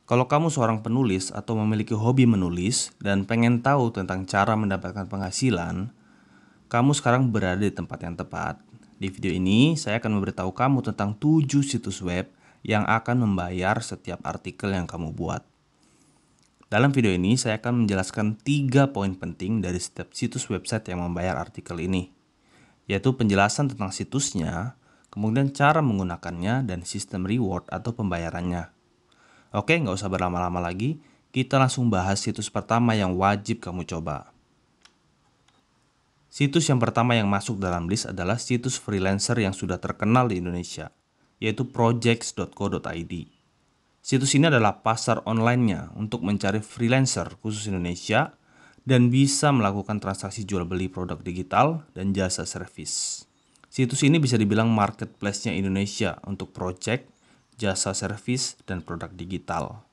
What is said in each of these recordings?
Kalau kamu seorang penulis atau memiliki hobi menulis dan pengen tahu tentang cara mendapatkan penghasilan, kamu sekarang berada di tempat yang tepat. Di video ini, saya akan memberitahu kamu tentang 7 situs web yang akan membayar setiap artikel yang kamu buat. Dalam video ini, saya akan menjelaskan 3 poin penting dari setiap situs website yang membayar artikel ini, yaitu penjelasan tentang situsnya, kemudian cara menggunakannya, dan sistem reward atau pembayarannya. Oke, nggak usah berlama-lama lagi, kita langsung bahas situs pertama yang wajib kamu coba. Situs yang pertama yang masuk dalam list adalah situs freelancer yang sudah terkenal di Indonesia, yaitu projects.co.id. Situs ini adalah pasar online-nya untuk mencari freelancer khusus Indonesia dan bisa melakukan transaksi jual beli produk digital dan jasa servis. Situs ini bisa dibilang marketplace-nya Indonesia untuk project, jasa servis, dan produk digital.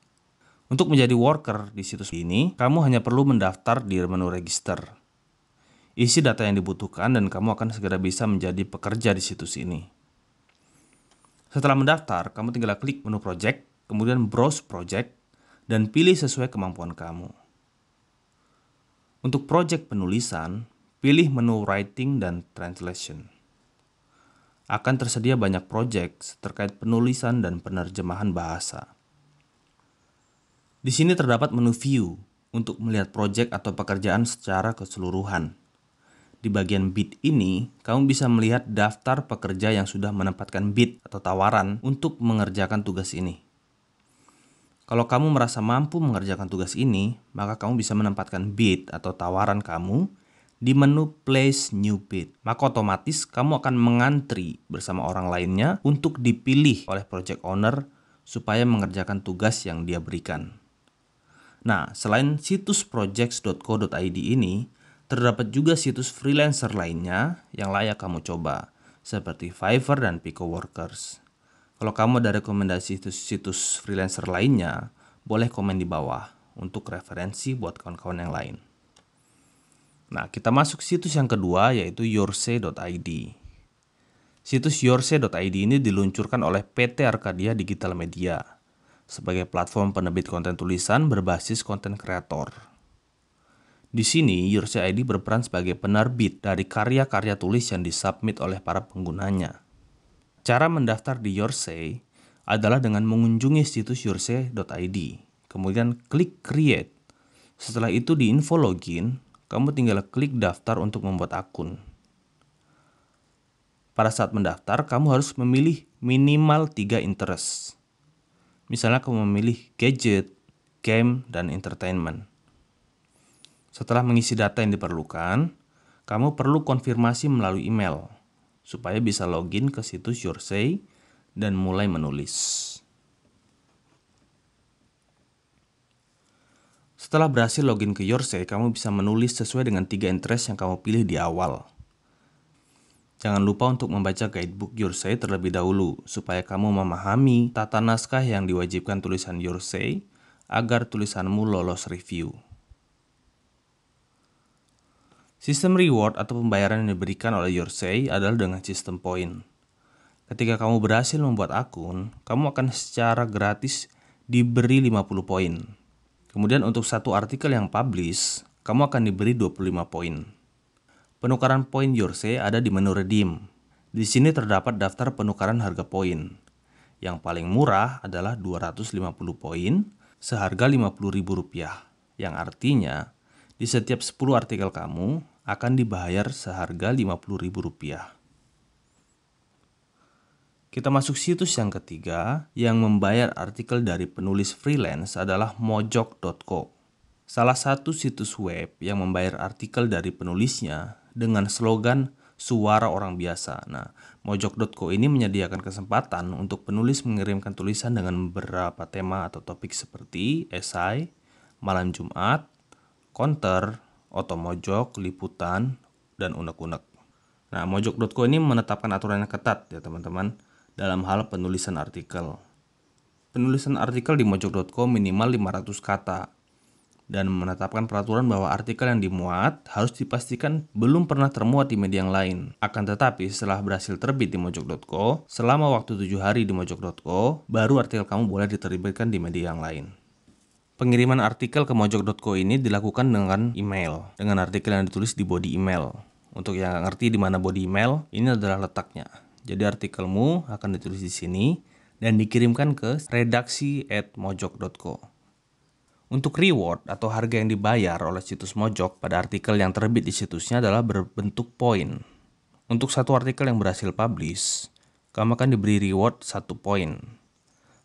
Untuk menjadi worker di situs ini, kamu hanya perlu mendaftar di menu register. Isi data yang dibutuhkan dan kamu akan segera bisa menjadi pekerja di situs ini. Setelah mendaftar, kamu tinggal klik menu project, kemudian browse project, dan pilih sesuai kemampuan kamu. Untuk project penulisan, pilih menu writing dan translation. Akan tersedia banyak project terkait penulisan dan penerjemahan bahasa. Di sini terdapat menu view untuk melihat project atau pekerjaan secara keseluruhan. Di bagian bid ini, kamu bisa melihat daftar pekerja yang sudah menempatkan bid atau tawaran untuk mengerjakan tugas ini. Kalau kamu merasa mampu mengerjakan tugas ini, maka kamu bisa menempatkan bid atau tawaran kamu di menu Place New Bid. Maka otomatis kamu akan mengantri bersama orang lainnya untuk dipilih oleh project owner supaya mengerjakan tugas yang dia berikan. Nah, selain situs projects.co.id ini, terdapat juga situs freelancer lainnya yang layak kamu coba, seperti Fiverr dan Pico Workers. Kalau kamu ada rekomendasi situs freelancer lainnya, boleh komen di bawah untuk referensi buat kawan-kawan yang lain. Nah, kita masuk situs yang kedua, yaitu yoursay.id. Situs yoursay.id ini diluncurkan oleh PT Arcadia Digital Media sebagai platform penerbit konten tulisan berbasis konten kreator. Di sini, Yoursay.id berperan sebagai penerbit dari karya-karya tulis yang disubmit oleh para penggunanya. Cara mendaftar di Yoursay adalah dengan mengunjungi situs yoursay.id, kemudian klik create. Setelah itu di info login, kamu tinggal klik daftar untuk membuat akun. Pada saat mendaftar, kamu harus memilih minimal 3 interest. Misalnya kamu memilih gadget, game, dan entertainment. Setelah mengisi data yang diperlukan, kamu perlu konfirmasi melalui email supaya bisa login ke situs Yoursay dan mulai menulis. Setelah berhasil login ke Yoursay, kamu bisa menulis sesuai dengan 3 interest yang kamu pilih di awal. Jangan lupa untuk membaca guidebook Yoursay terlebih dahulu supaya kamu memahami tata naskah yang diwajibkan tulisan Yoursay agar tulisanmu lolos review. Sistem reward atau pembayaran yang diberikan oleh Yoursay adalah dengan sistem poin. Ketika kamu berhasil membuat akun, kamu akan secara gratis diberi 50 poin. Kemudian untuk satu artikel yang publish, kamu akan diberi 25 poin. Penukaran poin Yoursay ada di menu redeem. Di sini terdapat daftar penukaran harga poin. Yang paling murah adalah 250 poin seharga Rp50.000, yang artinya di setiap 10 artikel kamu akan dibayar seharga Rp50.000. Kita masuk situs yang ketiga yang membayar artikel dari penulis freelance adalah mojok.co. Salah satu situs web yang membayar artikel dari penulisnya dengan slogan suara orang biasa. Nah, mojok.co ini menyediakan kesempatan untuk penulis mengirimkan tulisan dengan beberapa tema atau topik seperti esai, malam Jumat, counter, otomojok, liputan, dan unek-unek. Nah, mojok.co ini menetapkan aturan yang ketat ya teman-teman dalam hal penulisan artikel. Penulisan artikel di mojok.co minimal 500 kata dan menetapkan peraturan bahwa artikel yang dimuat harus dipastikan belum pernah termuat di media yang lain. Akan tetapi setelah berhasil terbit di mojok.co, selama waktu 7 hari di mojok.co, baru artikel kamu boleh diterbitkan di media yang lain. Pengiriman artikel ke mojok.co ini dilakukan dengan email, dengan artikel yang ditulis di body email. Untuk yang nggak ngerti di mana body email, ini adalah letaknya. Jadi artikelmu akan ditulis di sini dan dikirimkan ke redaksi@mojok.co. Untuk reward atau harga yang dibayar oleh situs Mojok pada artikel yang terbit di situsnya adalah berbentuk poin. Untuk satu artikel yang berhasil publish, kamu akan diberi reward 1 poin.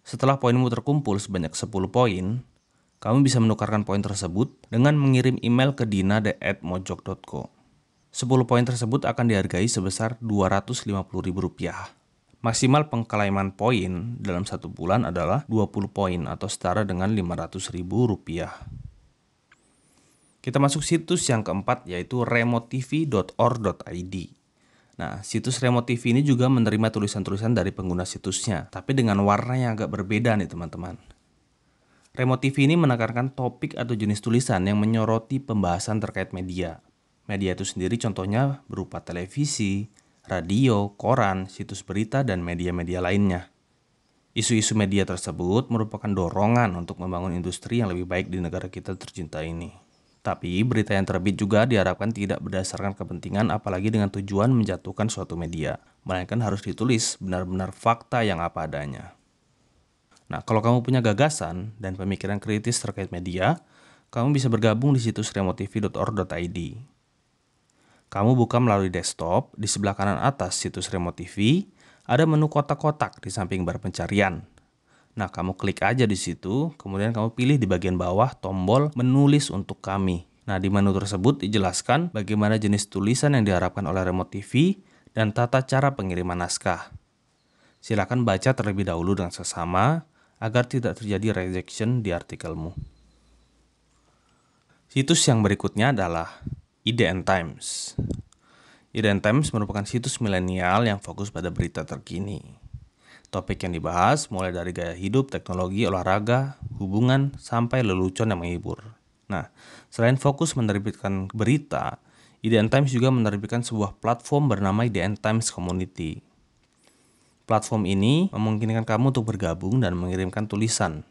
Setelah poinmu terkumpul sebanyak 10 poin, kamu bisa menukarkan poin tersebut dengan mengirim email ke dina@mojok.co. 10 poin tersebut akan dihargai sebesar Rp250.000. Maksimal pengklaiman poin dalam 1 bulan adalah 20 poin atau setara dengan Rp500.000. Kita masuk situs yang keempat yaitu remotv.or.id. Nah, situs Remote TV ini juga menerima tulisan-tulisan dari pengguna situsnya, tapi dengan warna yang agak berbeda nih teman-teman. Remote TV ini menekankan topik atau jenis tulisan yang menyoroti pembahasan terkait media. Media itu sendiri contohnya berupa televisi, radio, koran, situs berita, dan media-media lainnya. Isu-isu media tersebut merupakan dorongan untuk membangun industri yang lebih baik di negara kita tercinta ini. Tapi berita yang terbit juga diharapkan tidak berdasarkan kepentingan apalagi dengan tujuan menjatuhkan suatu media, melainkan harus ditulis benar-benar fakta yang apa adanya. Nah, kalau kamu punya gagasan dan pemikiran kritis terkait media, kamu bisa bergabung di situs remotv.or.id. Kamu buka melalui desktop, di sebelah kanan atas situs Remote TV, ada menu kotak-kotak di samping bar pencarian. Nah, kamu klik aja di situ, kemudian kamu pilih di bagian bawah tombol menulis untuk kami. Nah, di menu tersebut dijelaskan bagaimana jenis tulisan yang diharapkan oleh Remote TV dan tata cara pengiriman naskah. Silakan baca terlebih dahulu dengan seksama agar tidak terjadi rejection di artikelmu. Situs yang berikutnya adalah IDN Times. IDN Times merupakan situs milenial yang fokus pada berita terkini. Topik yang dibahas mulai dari gaya hidup, teknologi, olahraga, hubungan, sampai lelucon yang menghibur. Nah, selain fokus menerbitkan berita, IDN Times juga menerbitkan sebuah platform bernama IDN Times Community. Platform ini memungkinkan kamu untuk bergabung dan mengirimkan tulisan.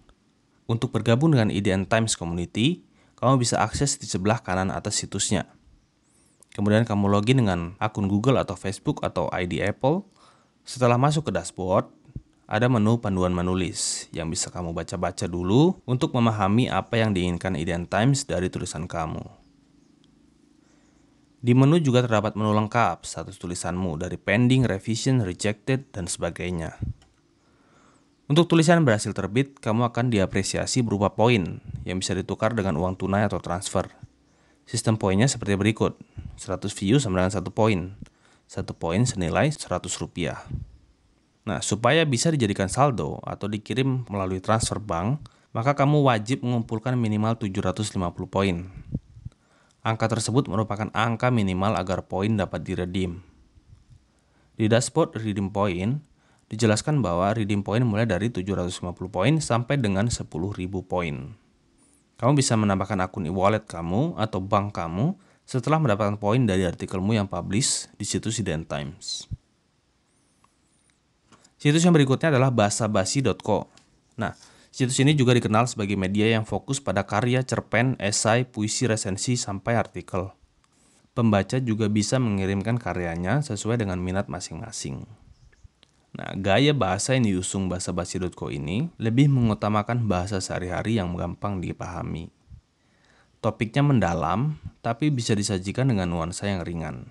Untuk bergabung dengan IDN Times Community, kamu bisa akses di sebelah kanan atas situsnya. Kemudian kamu login dengan akun Google atau Facebook atau ID Apple. Setelah masuk ke dashboard, ada menu panduan menulis yang bisa kamu baca-baca dulu untuk memahami apa yang diinginkan IDN Times dari tulisan kamu. Di menu juga terdapat menu lengkap status tulisanmu dari pending, revision, rejected, dan sebagainya. Untuk tulisan yang berhasil terbit, kamu akan diapresiasi berupa poin yang bisa ditukar dengan uang tunai atau transfer. Sistem poinnya seperti berikut. 100 view sama dengan 1 poin. 1 poin senilai Rp100. Nah, supaya bisa dijadikan saldo atau dikirim melalui transfer bank, maka kamu wajib mengumpulkan minimal 750 poin. Angka tersebut merupakan angka minimal agar poin dapat diredeem. Di dashboard redeem point, dijelaskan bahwa redeem point mulai dari 750 poin sampai dengan 10.000 poin. Kamu bisa menambahkan akun e-wallet kamu atau bank kamu setelah mendapatkan poin dari artikelmu yang publish di situs IDN Times. Situs yang berikutnya adalah basabasi.co. Nah, situs ini juga dikenal sebagai media yang fokus pada karya, cerpen, esai, puisi, resensi, sampai artikel. Pembaca juga bisa mengirimkan karyanya sesuai dengan minat masing-masing. Nah, gaya bahasa yang diusung basabasi.co ini lebih mengutamakan bahasa sehari-hari yang gampang dipahami. Topiknya mendalam, tapi bisa disajikan dengan nuansa yang ringan.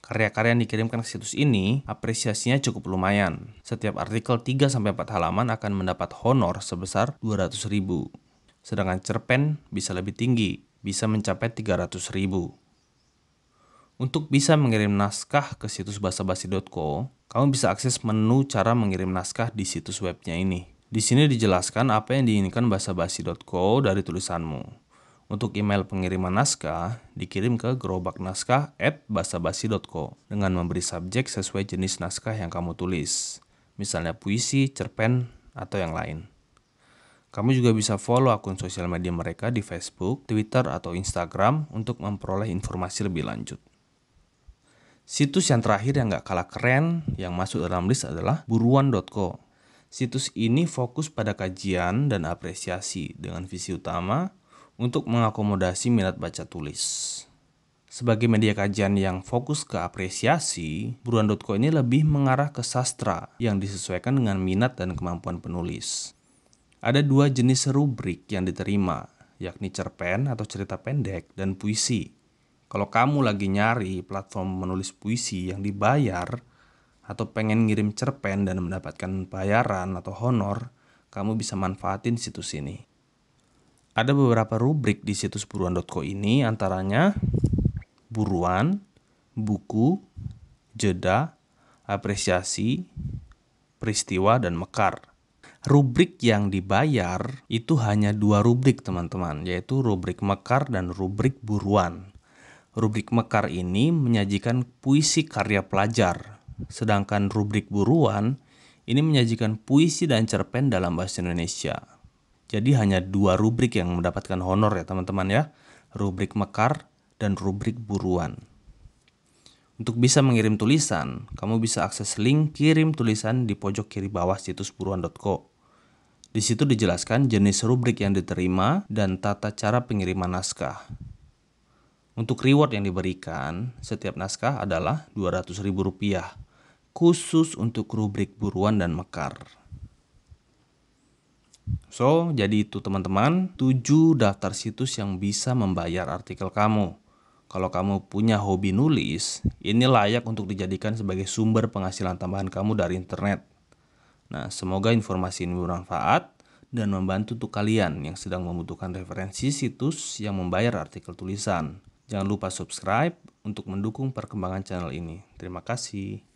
Karya-karya yang dikirimkan ke situs ini, apresiasinya cukup lumayan. Setiap artikel 3-4 halaman akan mendapat honor sebesar Rp200.000. Sedangkan cerpen bisa lebih tinggi, bisa mencapai Rp300.000. Untuk bisa mengirim naskah ke situs basabasi.co, kamu bisa akses menu cara mengirim naskah di situs webnya ini. Di sini dijelaskan apa yang diinginkan basabasi.co dari tulisanmu. Untuk email pengiriman naskah, dikirim ke gerobaknaskah@basabasi.co dengan memberi subjek sesuai jenis naskah yang kamu tulis, misalnya puisi, cerpen, atau yang lain. Kamu juga bisa follow akun sosial media mereka di Facebook, Twitter, atau Instagram untuk memperoleh informasi lebih lanjut. Situs yang terakhir yang gak kalah keren yang masuk dalam list adalah buruan.co. Situs ini fokus pada kajian dan apresiasi dengan visi utama untuk mengakomodasi minat baca tulis. Sebagai media kajian yang fokus ke apresiasi, buruan.co ini lebih mengarah ke sastra yang disesuaikan dengan minat dan kemampuan penulis. Ada 2 jenis rubrik yang diterima, yakni cerpen atau cerita pendek dan puisi. Kalau kamu lagi nyari platform menulis puisi yang dibayar atau pengen ngirim cerpen dan mendapatkan bayaran atau honor, kamu bisa manfaatin situs ini. Ada beberapa rubrik di situs buruan.co ini, antaranya buruan, buku, jeda, apresiasi, peristiwa, dan mekar. Rubrik yang dibayar itu hanya 2 rubrik teman-teman, yaitu rubrik mekar dan rubrik buruan. Rubrik mekar ini menyajikan puisi karya pelajar, sedangkan rubrik buruan ini menyajikan puisi dan cerpen dalam bahasa Indonesia. Jadi hanya 2 rubrik yang mendapatkan honor ya teman-teman ya, rubrik mekar dan rubrik buruan. Untuk bisa mengirim tulisan, kamu bisa akses link kirim tulisan di pojok kiri bawah situs buruan.co. Di situ dijelaskan jenis rubrik yang diterima dan tata cara pengiriman naskah. Untuk reward yang diberikan, setiap naskah adalah Rp200.000, khusus untuk rubrik buruan dan mekar. So, jadi itu teman-teman, 7 daftar situs yang bisa membayar artikel kamu. Kalau kamu punya hobi nulis, ini layak untuk dijadikan sebagai sumber penghasilan tambahan kamu dari internet. Nah, semoga informasi ini bermanfaat dan membantu untuk kalian yang sedang membutuhkan referensi situs yang membayar artikel tulisan. Jangan lupa subscribe untuk mendukung perkembangan channel ini. Terima kasih.